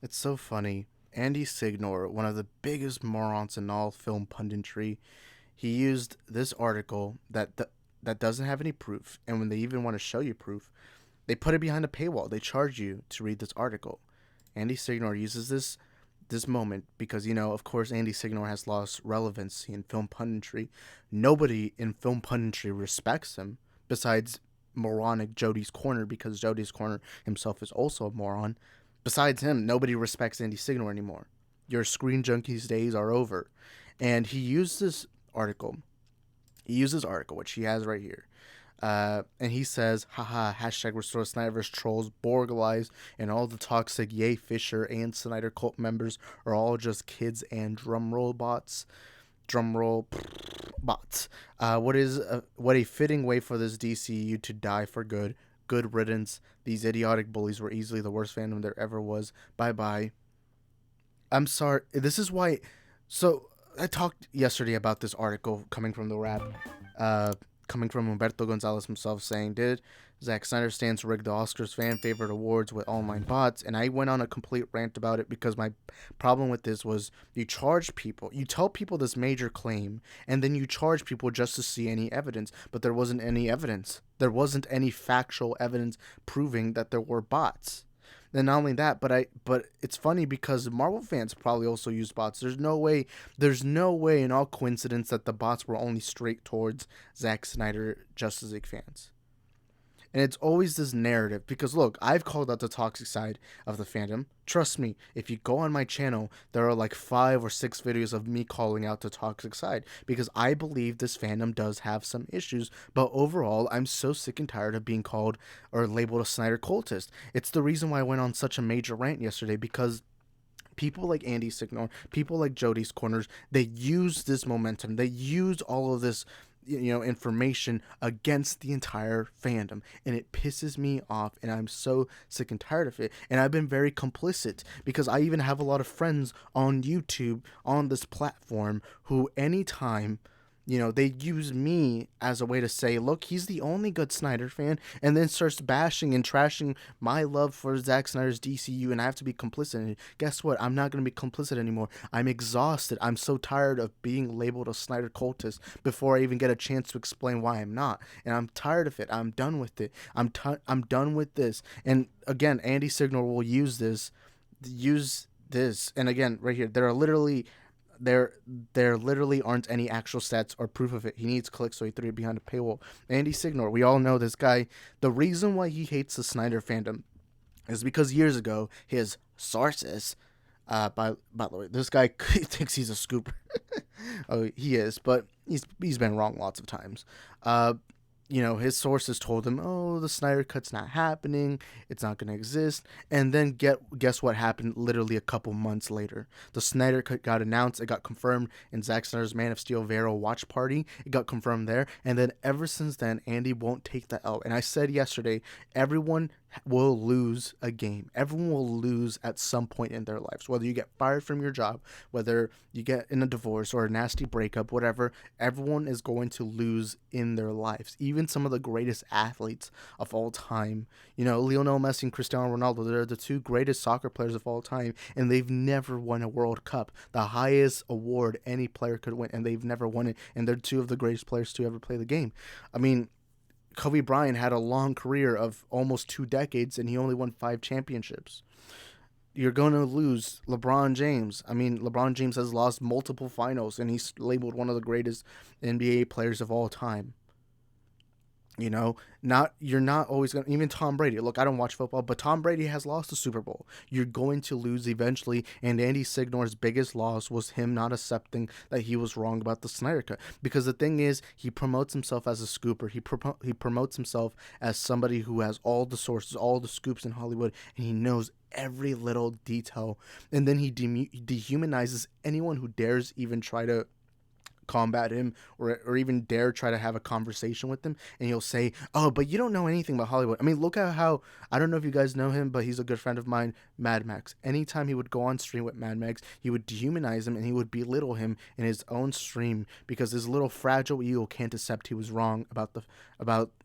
It's so funny. Andy Signore, one of the biggest morons in all film punditry, he used this article that doesn't have any proof, and when they even want to show you proof, they put it behind a paywall. They charge you to read this article. Andy Signore uses this moment because of course, Andy Signore has lost relevancy in film punditry. Nobody in film punditry respects him besides moronic Jody's Corner because Jody's Corner himself is also a moron. Besides him, nobody respects Andy Signore anymore. Your Screen Junkies days are over. And article. He used this article, which he has right here. And he says, haha, hashtag restore Snyderverse trolls, Borgalize, and all the toxic Yay Fisher and Snyder cult members are all just kids and drumroll bots. Drumroll bots. What a fitting way for this DCU to die for good. Good riddance. These idiotic bullies were easily the worst fandom there ever was. Bye bye. I'm sorry. This is why. So I talked yesterday about this article coming from TheWrap, coming from Humberto Gonzalez himself, saying, "Did Zack Snyder stands rigged the Oscars fan favorite awards with online bots?" And I went on a complete rant about it because my problem with this was you charge people, you tell people this major claim, and then you charge people just to see any evidence, but there wasn't any evidence. There wasn't any factual evidence proving that there were bots. And not only that, but it's funny because Marvel fans probably also use bots. There's no way in all coincidence that the bots were only straight towards Zack Snyder Justice League fans. And it's always this narrative because look, I've called out the toxic side of the fandom. Trust me, if you go on my channel, there are like 5 or 6 videos of me calling out the toxic side because I believe this fandom does have some issues. But overall, I'm so sick and tired of being called or labeled a Snyder cultist. It's the reason why I went on such a major rant yesterday because people like Andy Signor, people like Jody's Corners, they use this momentum. They use all of this information against the entire fandom, and it pisses me off, and I'm so sick and tired of it. And I've been very complicit because I even have a lot of friends on YouTube on this platform who anytime they use me as a way to say, look, he's the only good Snyder fan, and then starts bashing and trashing my love for Zack Snyder's DCU, and I have to be complicit. And guess what? I'm not going to be complicit anymore. I'm exhausted. I'm so tired of being labeled a Snyder cultist before I even get a chance to explain why I'm not. And I'm tired of it. I'm done with it. I'm done with this. And again, Andy Signor will use this. And again, right here, there there literally aren't any actual stats or proof of it. He needs clicks, so he threw it behind a paywall. Andy Signor, we all know this guy. The reason why he hates the Snyder fandom is because years ago his sources. By the way, this guy thinks he's a scooper. Oh, he is, but he's been wrong lots of times. Uh, his sources told him, "Oh, the Snyder Cut's not happening. It's not going to exist." And then guess what happened? Literally a couple months later, the Snyder Cut got announced. It got confirmed in Zack Snyder's Man of Steel Vero watch party. It got confirmed there, and then ever since then, Andy won't take that out. And I said yesterday, everyone will lose a game. Everyone will lose at some point in their lives. Whether you get fired from your job, whether you get in a divorce or a nasty breakup, whatever, everyone is going to lose in their lives. Even some of the greatest athletes of all time. Lionel Messi and Cristiano Ronaldo, they're the 2 greatest soccer players of all time, and they've never won a World Cup, the highest award any player could win, and they've never won it, and they're 2 of the greatest players to ever play the game. I mean, Kobe Bryant had a long career of almost 2 decades, and he only won 5 championships. You're going to lose LeBron James. I mean, LeBron James has lost multiple finals, and he's labeled one of the greatest NBA players of all time. Not you're not always going to, even Tom Brady. Look, I don't watch football, but Tom Brady has lost the Super Bowl. You're going to lose eventually, and Andy Signor's biggest loss was him not accepting that he was wrong about the Snyder Cut. Because the thing is, he promotes himself as a scooper. He promotes himself as somebody who has all the sources, all the scoops in Hollywood, and he knows every little detail. And then he dehumanizes anyone who dares even try to combat him or even dare try to have a conversation with him, and he'll say, "Oh, but you don't know anything about Hollywood." I mean, look at how, I don't know if you guys know him, but he's a good friend of mine, Mad Max. Anytime he would go on stream with Mad Max, he would dehumanize him and he would belittle him in his own stream because his little fragile ego can't accept he was wrong about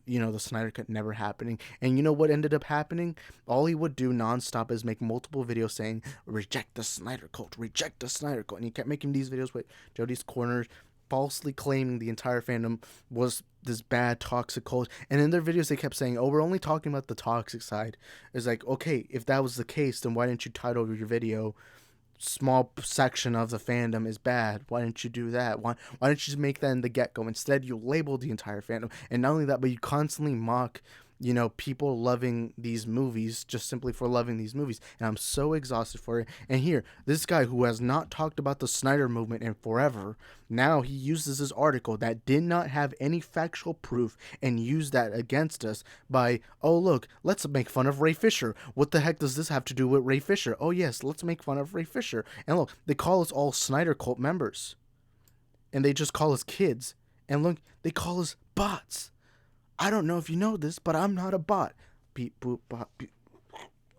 the Snyder Cut never happening. And you know what ended up happening? All he would do nonstop is make multiple videos saying, reject the Snyder Cult, reject the Snyder Cult. And he kept making these videos with Jody's Corners, falsely claiming the entire fandom was this bad toxic cult. And in their videos they kept saying, oh, we're only talking about the toxic side. It's like, okay, if that was the case, then why didn't you title your video small section of the fandom is bad? Why didn't you do that? Why didn't you just make that in the get-go? Instead you label the entire fandom. And not only that, but you constantly mock people loving these movies just simply for loving these movies. And I'm so exhausted for it. And here, this guy who has not talked about the Snyder movement in forever, now he uses this article that did not have any factual proof and used that against us by, oh, look, let's make fun of Ray Fisher. What the heck does this have to do with Ray Fisher? Oh, yes, let's make fun of Ray Fisher. And look, they call us all Snyder Cult members. And they just call us kids. And look, they call us bots. I don't know if you know this, but I'm not a bot. Beep, boop, bot, beep.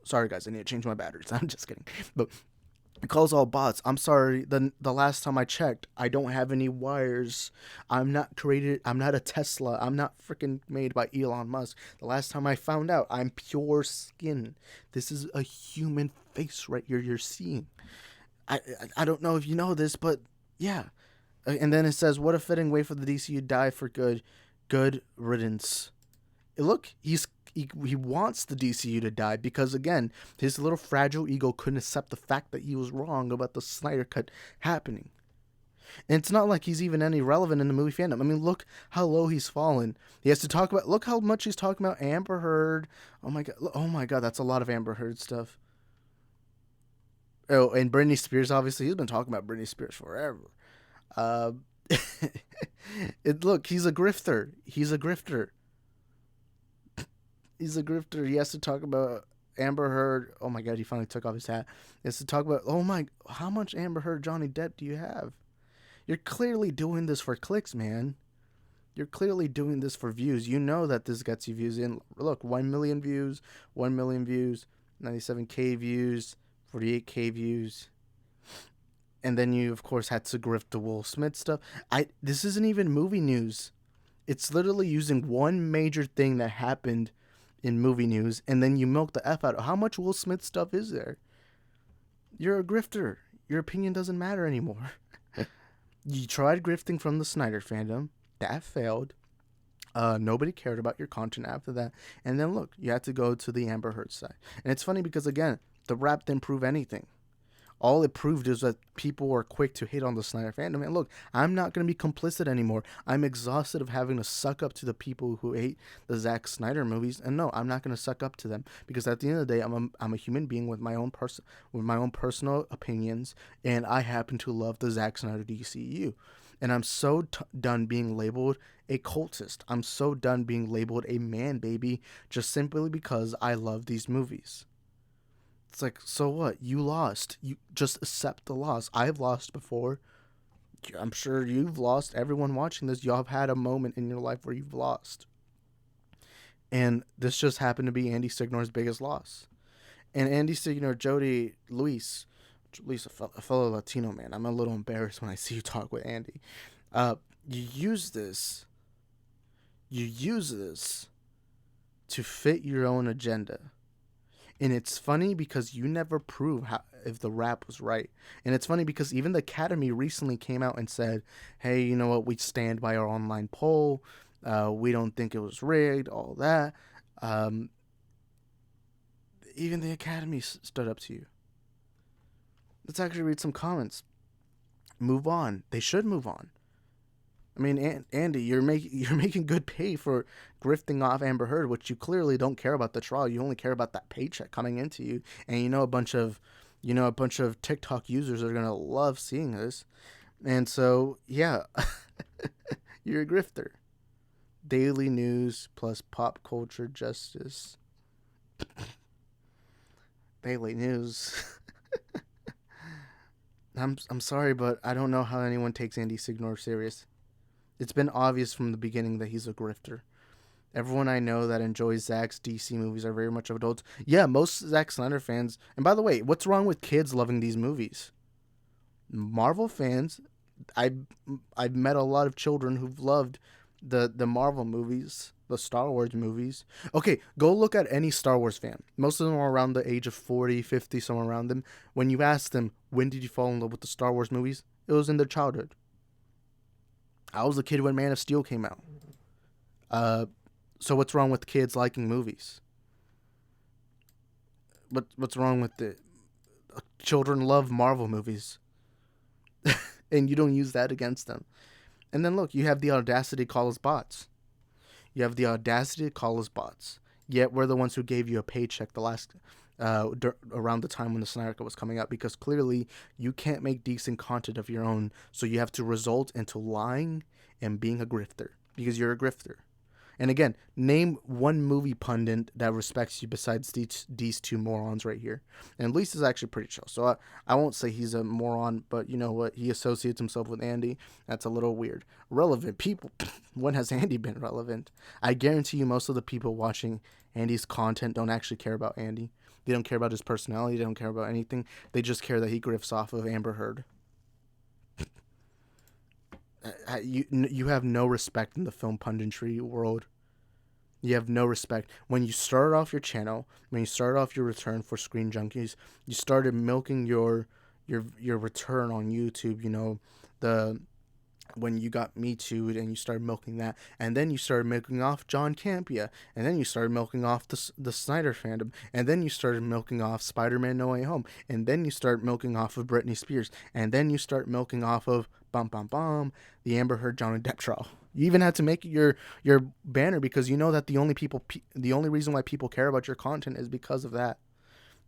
Sorry, guys, I need to change my batteries. I'm just kidding. But it calls all bots. I'm sorry. The last time I checked, I don't have any wires. I'm not a Tesla. I'm not freaking made by Elon Musk. The last time I found out, I'm pure skin. This is a human face right here you're seeing. I don't know if you know this, but yeah. And then it says, what a fitting way for the DCU to die for good. Good riddance. Look, he wants the DCU to die because, again, his little fragile ego couldn't accept the fact that he was wrong about the Snyder Cut happening. And it's not like he's even any relevant in the movie fandom. I mean, look how low he's fallen. He has to talk about, look how much he's talking about Amber Heard. Oh my god, that's a lot of Amber Heard stuff. Oh, and Britney Spears, obviously, he's been talking about Britney Spears forever. Look, he's a grifter. He has to talk about Amber Heard. Oh my god, he finally took off his hat. He has to talk about, how much Amber Heard, Johnny Depp do you have? You're clearly doing this for clicks, man. You're clearly doing this for views. You know that this gets you views in. Look, 1 million views, 97k views, 48k views. And then you, of course, had to grift the Will Smith stuff. This isn't even movie news. It's literally using one major thing that happened in movie news, and then you milk the F out. How much Will Smith stuff is there? You're a grifter. Your opinion doesn't matter anymore. You tried grifting from the Snyder fandom. That failed. Nobody cared about your content after that. And then, look, you had to go to the Amber Heard side. And it's funny because, again, TheWrap didn't prove anything. All it proved is that people were quick to hate on the Snyder fandom. And look, I'm not going to be complicit anymore. I'm exhausted of having to suck up to the people who hate the Zack Snyder movies. And no, I'm not going to suck up to them because at the end of the day, I'm a human being with my own personal opinions, and I happen to love the Zack Snyder DCU. And I'm so done being labeled a cultist. I'm so done being labeled a man baby just simply because I love these movies. It's like, so what? You lost. You just accept the loss. I've lost before. I'm sure you've lost. Everyone watching this, y'all have had a moment in your life where you've lost. And this just happened to be Andy Signore's biggest loss. And Andy Signore, Jody, Luis, a fellow Latino man. I'm a little embarrassed when I see you talk with Andy. You use this to fit your own agenda. And it's funny because you never prove if TheWrap was right. And it's funny because even the Academy recently came out and said, hey, you know what? We stand by our online poll. We don't think it was rigged, all that. Even the Academy stood up to you. Let's actually read some comments. Move on. They should move on. I mean, Andy, you're making good pay for grifting off Amber Heard, which you clearly don't care about the trial. You only care about that paycheck coming into you, and a bunch of TikTok users are gonna love seeing this, and so yeah, you're a grifter. Daily news plus pop culture justice. Daily news. I'm sorry, but I don't know how anyone takes Andy Signore serious. It's been obvious from the beginning that he's a grifter. Everyone I know that enjoys Zack's DC movies are very much adults. Yeah, most Zack Snyder fans. And by the way, what's wrong with kids loving these movies? Marvel fans, I've met a lot of children who've loved the Marvel movies, the Star Wars movies. Okay, go look at any Star Wars fan. Most of them are around the age of 40, 50, somewhere around them. When you ask them, when did you fall in love with the Star Wars movies? It was in their childhood. I was a kid when Man of Steel came out. Uh, so what's wrong with kids liking movies? What's wrong with the children love Marvel movies, and you don't use that against them? And then look, you have the audacity to call us bots. You have the audacity to call us bots. Yet we're the ones who gave you a paycheck the last around the time when the Snyder Cut was coming out, because clearly you can't make decent content of your own, so you have to resort into lying and being a grifter, because you're a grifter. And again, name one movie pundit that respects you besides these two morons right here. And Luis is actually pretty chill. So I won't say he's a moron, but you know what? He associates himself with Andy. That's a little weird. Relevant people. When has Andy been relevant? I guarantee you most of the people watching Andy's content don't actually care about Andy. They don't care about his personality. They don't care about anything. They just care that he grifts off of Amber Heard. You have no respect in the film punditry world. You have no respect. When you started off your channel, when you started off your return for Screen Junkies, you started milking your return on YouTube. You know, the when you got Me Too'd and you started milking that, and then you started milking off John Campia, and then you started milking off the Snyder fandom, and then you started milking off Spider-Man No Way Home, and then you start milking off of Britney Spears, and then you start milking off of the Amber Heard Johnny Depp trial. You even had to make your banner because you know that the only reason why people care about your content is because of that.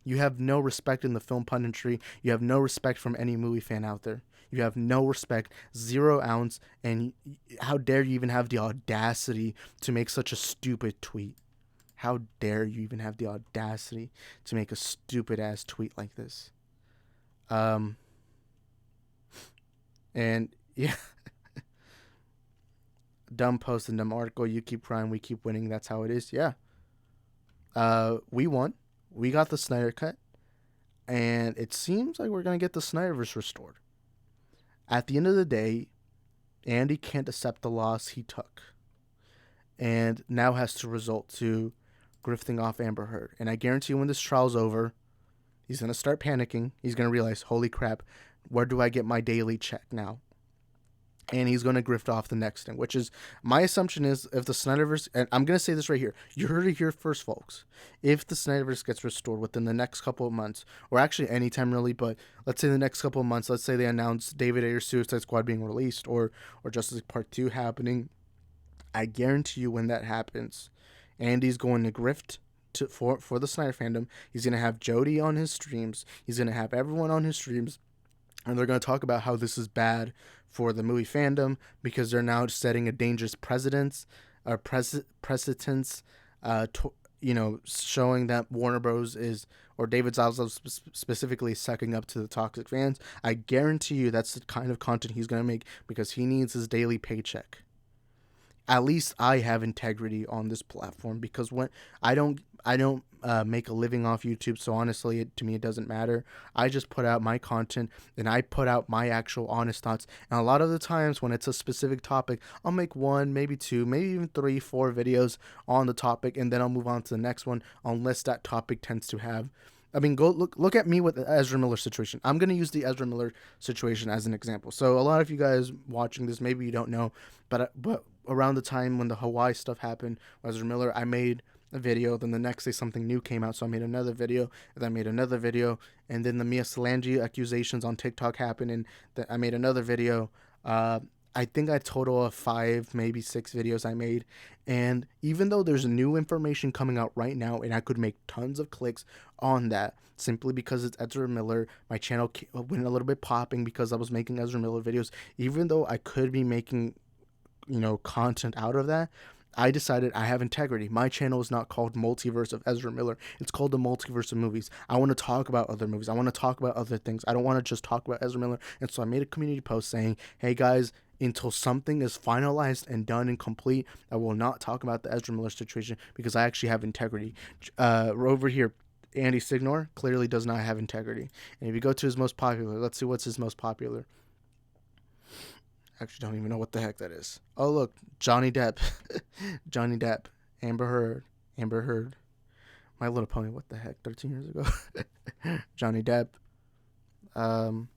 You have no respect in the film punditry. You have no respect from any movie fan out there. You have no respect, 0 ounce, and how dare you even have the audacity to make such a stupid tweet? How dare you even have the audacity to make a stupid ass tweet like this? And yeah, dumb post and dumb article. You keep crying, we keep winning. That's how it is. Yeah. We won. We got the Snyder Cut, and it seems like we're gonna get the Snyderverse restored. At the end of the day, Andy can't accept the loss he took, and now has to resort to grifting off Amber Heard. And I guarantee you, when this trial's over, he's gonna start panicking. He's gonna realize, holy crap, where do I get my daily check now? And he's going to grift off the next thing, which is, my assumption is, if the Snyderverse, and I'm going to say this right here, you heard it here first, folks. If the Snyderverse gets restored within the next couple of months, or actually anytime really, but let's say the next couple of months, let's say they announce David Ayer's Suicide Squad being released, or Justice League Part 2 happening, I guarantee you when that happens, Andy's going to grift for the Snyder fandom. He's going to have Jody on his streams. He's going to have everyone on his streams. And they're going to talk about how this is bad for the movie fandom because they're now setting a dangerous precedence, showing that Warner Bros. Or David Zaslav specifically sucking up to the toxic fans. I guarantee you that's the kind of content he's going to make because he needs his daily paycheck. At least I have integrity on this platform, because when I don't make a living off YouTube, so honestly, to me, it doesn't matter. I just put out my content, and I put out my actual honest thoughts. And a lot of the times when it's a specific topic, I'll make 1, maybe 2, maybe even 3, 4 videos on the topic, and then I'll move on to the next one, unless that topic tends to have... I mean, go look at me with the Ezra Miller situation. I'm going to use the Ezra Miller situation as an example. So a lot of you guys watching this, maybe you don't know, but around the time when the Hawaii stuff happened, Ezra Miller, I made a video. Then the next day something new came out, so I made another video, and then I made another video, and then the Mia Solange accusations on TikTok happened, and I made another video. I think I total of 5, maybe 6 videos I made. And even though there's new information coming out right now, and I could make tons of clicks on that simply because it's Ezra Miller, my channel went a little bit popping because I was making Ezra Miller videos. Even though I could be making, content out of that, I decided I have integrity. My channel is not called Multiverse of Ezra Miller. It's called the Multiverse of Movies. I want to talk about other movies. I want to talk about other things. I don't want to just talk about Ezra Miller. And so I made a community post saying, hey guys, until something is finalized and done and complete, I will not talk about the Ezra Miller situation because I actually have integrity. Over here, Andy Signore clearly does not have integrity. And if you go to his most popular, let's see what's his most popular. Actually, don't even know what the heck that is. Oh, look, Johnny Depp. Johnny Depp. Amber Heard. Amber Heard. My Little Pony. What the heck? 13 years ago. Johnny Depp. Um,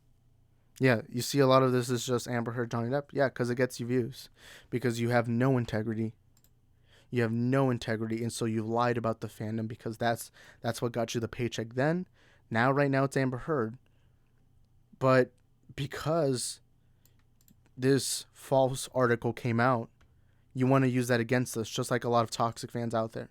yeah, you see a lot of this is just Amber Heard, Johnny Depp. Yeah, because it gets you views. Because you have no integrity. You have no integrity, and so you lied about the fandom because that's what got you the paycheck then. Now, right now, it's Amber Heard. But because this false article came out, you want to use that against us, just like a lot of toxic fans out there.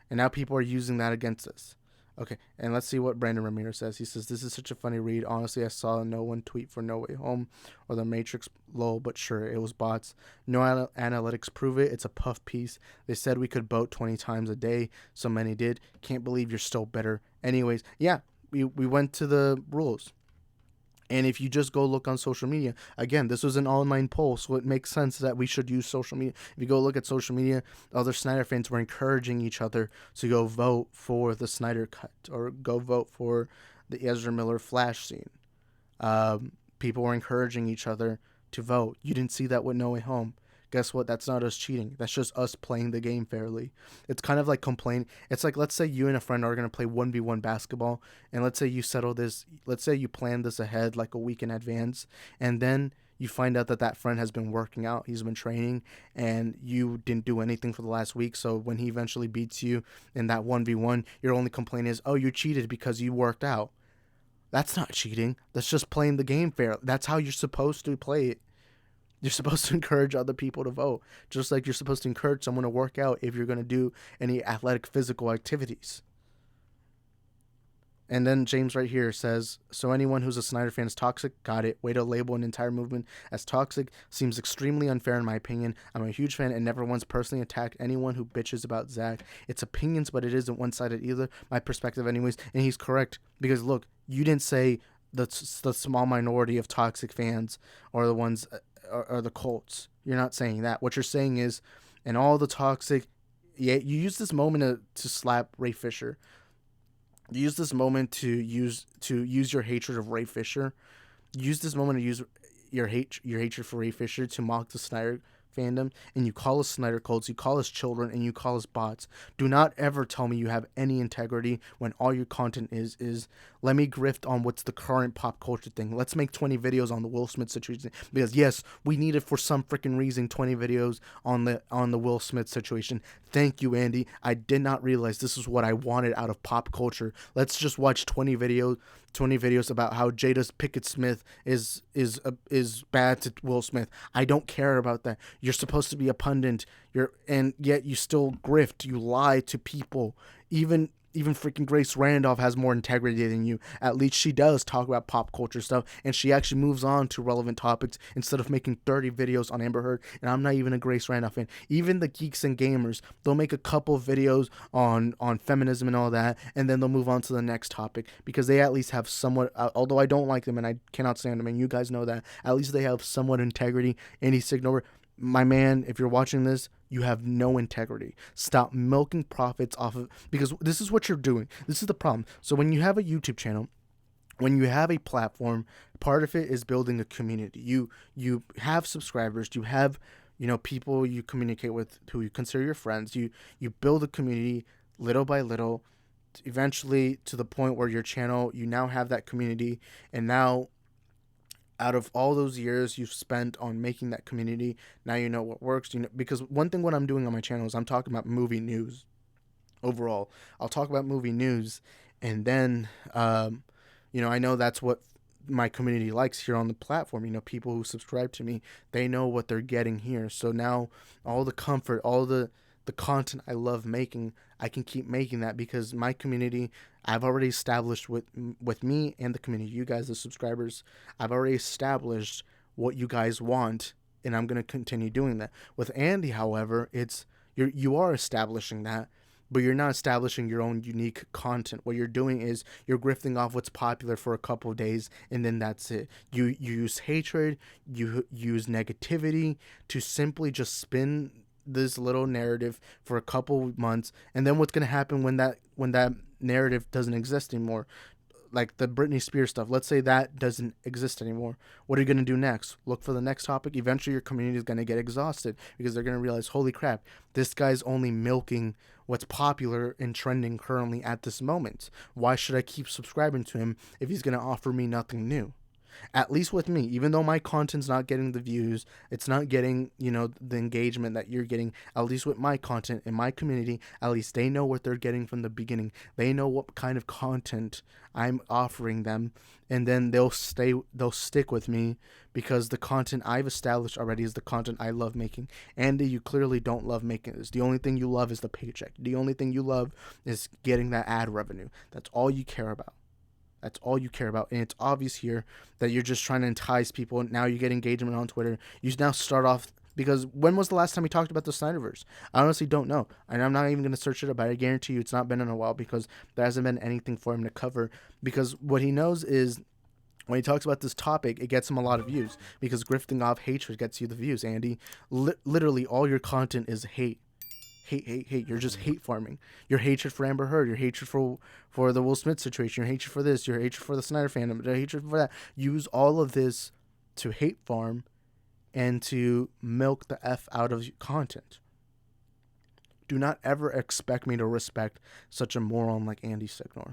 And now people are using that against us. Okay, and let's see what Brandon Ramirez says. He says, "This is such a funny read. Honestly, I saw no one tweet for No Way Home or The Matrix. Lol, but sure, it was bots. No analytics prove it. It's a puff piece. They said we could vote 20 times a day. So many did. Can't believe you're still better. Anyways, yeah, we went to the rules. And if you just go look on social media, again, this was an online poll, so it makes sense that we should use social media. If you go look at social media, other Snyder fans were encouraging each other to go vote for the Snyder cut or go vote for the Ezra Miller Flash scene. People were encouraging each other to vote. You didn't see that with No Way Home. Guess what? That's not us cheating. That's just us playing the game fairly. It's kind of like complaining. It's like, let's say you and a friend are going to play 1v1 basketball, and let's say you settle this, let's say you plan this ahead like a week in advance, and then you find out that that friend has been working out, he's been training, and you didn't do anything for the last week. So when he eventually beats you in that 1v1, your only complaint is, oh, you cheated because you worked out. That's not cheating. That's just playing the game fair. That's how you're supposed to play it. You're supposed to encourage other people to vote, just like you're supposed to encourage someone to work out if you're going to do any athletic physical activities. And then James right here says, so anyone who's a Snyder fan is toxic? Got it. Way to label an entire movement as toxic seems extremely unfair in my opinion. I'm a huge fan and never once personally attacked anyone who bitches about Zack. It's opinions, but it isn't one-sided either. My perspective anyways. And he's correct, because look, you didn't say the small minority of toxic fans are the ones, are the cults. You're not saying that. What you're saying is, and all the toxic, yeah, you use this moment to slap Ray Fisher. You use this moment to use your hatred of Ray Fisher. Use this moment to use your hatred for Ray Fisher to mock the Snyder fandom, and you call us Snyder cults, you call us children, and you call us bots. Do not ever tell me you have any integrity when all your content is let me grift on what's the current pop culture thing. Let's make 20 videos on the Will Smith situation, because yes, we need it for some freaking reason. 20 videos on the Will Smith situation. Thank you, Andy. I did not realize this is what I wanted out of pop culture. Let's just watch 20 videos about how Jada Pinkett Smith is bad to Will Smith. I don't care about that. You're supposed to be a pundit. And yet you still grift. You lie to people. Even freaking Grace Randolph has more integrity than you. At least she does talk about pop culture stuff, and she actually moves on to relevant topics instead of making 30 videos on Amber Heard. And I'm not even a Grace Randolph fan. Even the geeks and gamers, they'll make a couple videos on feminism and all that, and then they'll move on to the next topic, because they at least have somewhat, although I don't like them and I cannot stand them, and you guys know that, at least they have somewhat integrity. Andy Signore, my man, if you're watching this, you have no integrity. Stop milking profits off of, because this is what you're doing. This is the problem. So when you have a YouTube channel, when you have a platform, part of it is building a community. You have subscribers, you have, people you communicate with who you consider your friends. You build a community little by little, eventually to the point where your channel, you now have that community, and now out of all those years you've spent on making that community, now you know what works. Because one thing what I'm doing on my channel is I'm talking about movie news overall. I'll talk about movie news, and then I know that's what my community likes here on the platform. People who subscribe to me, they know what they're getting here. So now all the comfort, all the content I love making, I can keep making that, because my community, I've already established with me and the community, you guys, the subscribers, I've already established what you guys want, and I'm going to continue doing that. With Andy, however, you are establishing that, but you're not establishing your own unique content. What you're doing is you're grifting off what's popular for a couple of days, and then that's it. You use hatred, you use negativity to simply just spin this little narrative for a couple months, and then what's going to happen when that narrative doesn't exist anymore? like the Britney Spears stuff. Let's say that doesn't exist anymore. What are you going to do next? Look for the next topic. Eventually, your community is going to get exhausted because they're going to realize, holy crap, this guy's only milking what's popular and trending currently at this moment. Why should I keep subscribing to him if he's going to offer me nothing new? At least with me, even though my content's not getting the views, it's not getting, the engagement that you're getting, at least with my content in my community, at least they know what they're getting from the beginning. They know what kind of content I'm offering them, and then they'll stick with me because the content I've established already is the content I love making. Andy, you clearly don't love making this. The only thing you love is the paycheck. The only thing you love is getting that ad revenue. That's all you care about. That's all you care about. And it's obvious here that you're just trying to entice people. Now you get engagement on Twitter. You now start off, because when was the last time we talked about the Snyderverse? I honestly don't know. And I'm not even going to search it up. I guarantee you it's not been in a while because there hasn't been anything for him to cover. Because what he knows is when he talks about this topic, it gets him a lot of views. Because grifting off hatred gets you the views, Andy. Literally all your content is hate. Hate. You're just hate farming. Your hatred for Amber Heard, your hatred for the Will Smith situation, your hatred for this, your hatred for the Snyder fandom, your hatred for that. Use all of this to hate farm and to milk the F out of content. Do not ever expect me to respect such a moron like Andy Signore.